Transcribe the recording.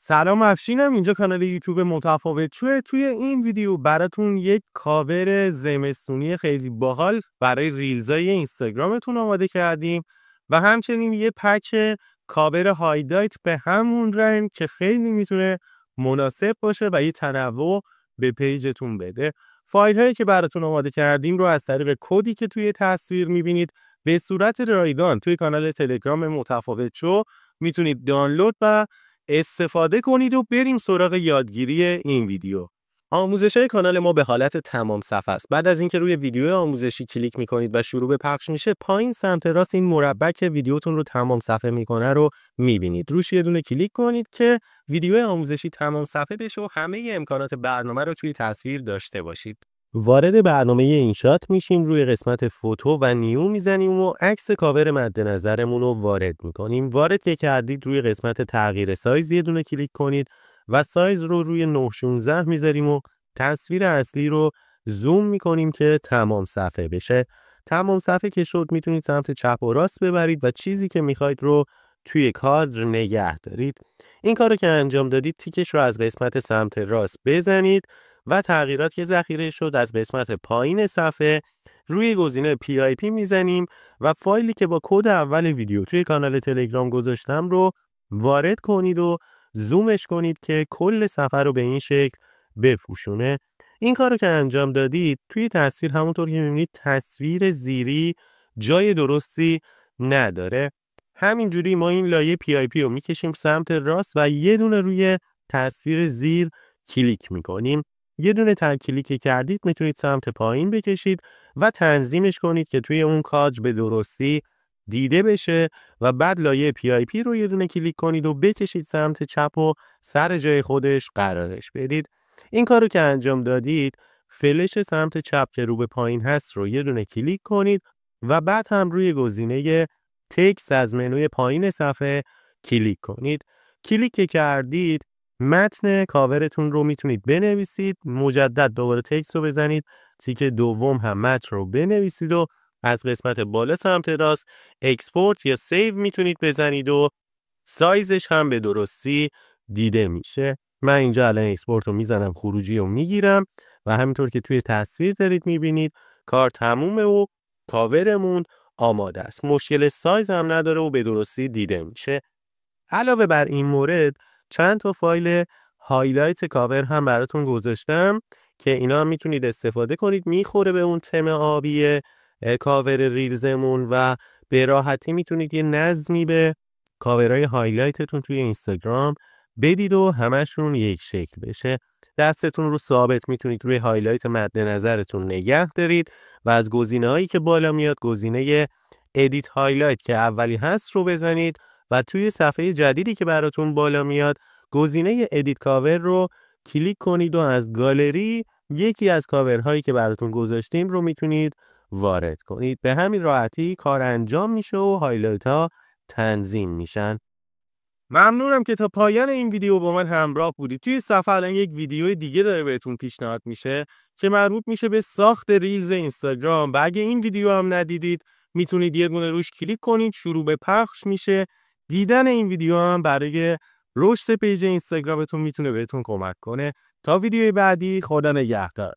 سلام افشینم، اینجا کانال یوتیوب متفاوت شوه. توی این ویدیو براتون یک کاور زمستونی خیلی باحال برای ریلزای اینستاگرامتون آماده کردیم و همچنین یه پک کاور هایلایت به همون رنگ که خیلی میتونه مناسب باشه و یه تنوع به پیجتون بده. فایل هایی که براتون آماده کردیم رو از طریق کدی که توی تصویر میبینید به صورت رایگان توی کانال تلگرام متفاوت شو میتونید دانلود و استفاده کنید و بریم سراغ یادگیری این ویدیو. آموزش‌های کانال ما به حالت تمام صفحه است. بعد از اینکه روی ویدیو آموزشی کلیک می‌کنید و شروع به پخش میشه، پایین سمت راست این مربع که ویدیوتون رو تمام صفحه می‌کنه رو می‌بینید. روش یه دونه کلیک کنید که ویدیو آموزشی تمام صفحه بشه و همه امکانات برنامه رو توی تصویر داشته باشید. وارد برنامه اینشات میشیم، روی قسمت فوتو و نیو میزنیم و عکس کاور مد نظرمون رو وارد میکنیم. وارد که کردید روی قسمت تغییر سایز یه دونه کلیک کنید و سایز رو روی 916 میذاریم و تصویر اصلی رو زوم میکنیم که تمام صفحه بشه. تمام صفحه که شد میتونید سمت چپ و راست ببرید و چیزی که میخواید رو توی کادر نگه دارید. این کارو که انجام دادید تیکش رو از قسمت سمت راست بزنید و تغییرات که ذخیره شد از قسمت پایین صفحه روی گزینه PIP میزنیم و فایلی که با کد اول ویدیو توی کانال تلگرام گذاشتم رو وارد کنید و زومش کنید که کل صفحه رو به این شکل بپوشونه. این کارو که انجام دادید توی تصویر همونطور که میبینید تصویر زیری جای درستی نداره. همینجوری ما این لایه PIP رو میکشیم سمت راست و یه دونه روی تصویر زیر کلیک میکنیم. یه دونه کلیک کردید میتونید سمت پایین بکشید و تنظیمش کنید که توی اون کادر به درستی دیده بشه و بعد لایه PIP رو یه دونه کلیک کنید و بکشید سمت چپ و سر جای خودش قرارش بدید. این کارو که انجام دادید فلش سمت چپ که رو به پایین هست رو یه دونه کلیک کنید و بعد هم روی گزینه تکست از منوی پایین صفحه کلیک کنید. کلیک که کردید متن کاورتون رو میتونید بنویسید، مجدد دوباره تکست رو بزنید، تیک دوم هم متن رو بنویسید و از قسمت بالا سمت راست اکسپورت یا سیو میتونید بزنید و سایزش هم به درستی دیده میشه. من اینجا الان اکسپورت رو میزنم، خروجی رو میگیرم و همینطور که توی تصویر دارید میبینید کار تمومه و کاورمون آماده است. مشکل سایز هم نداره و به درستی دیده میشه. علاوه بر این مورد چند تا فایل هایلایت کاور هم براتون گذاشتم که اینا هم میتونید استفاده کنید. میخوره به اون تم آبی کاور ریلزمون و به راحتی میتونید یه نظمی به کاورهای هایلایتتون توی اینستاگرام بدید و همشون یک شکل بشه. دستتون رو ثابت میتونید روی هایلایت مد نظرتون نگه دارید و از گزینه‌هایی که بالا میاد گزینه ادیت هایلایت که اولی هست رو بزنید و توی صفحه جدیدی که براتون بالا میاد گزینه ادیت کاور رو کلیک کنید و از گالری یکی از کاورهایی که براتون گذاشتیم رو میتونید وارد کنید. به همین راحتی کار انجام میشه و هایلایت ها تنظیم میشن. ممنونم که تا پایان این ویدیو با من همراه بودید. توی صفحه الان یک ویدیو دیگه داره بهتون پیشنهاد میشه که مربوط میشه به ساخت ریلز اینستاگرام و اگه این ویدیو هم ندیدید میتونید یه دونه روش کلیک کنید، شروع به پخش میشه. دیدن این ویدیو هم برای رشد پیج اینستاگرامتون میتونه بهتون کمک کنه. تا ویدیوی بعدی، خدا نگهدار.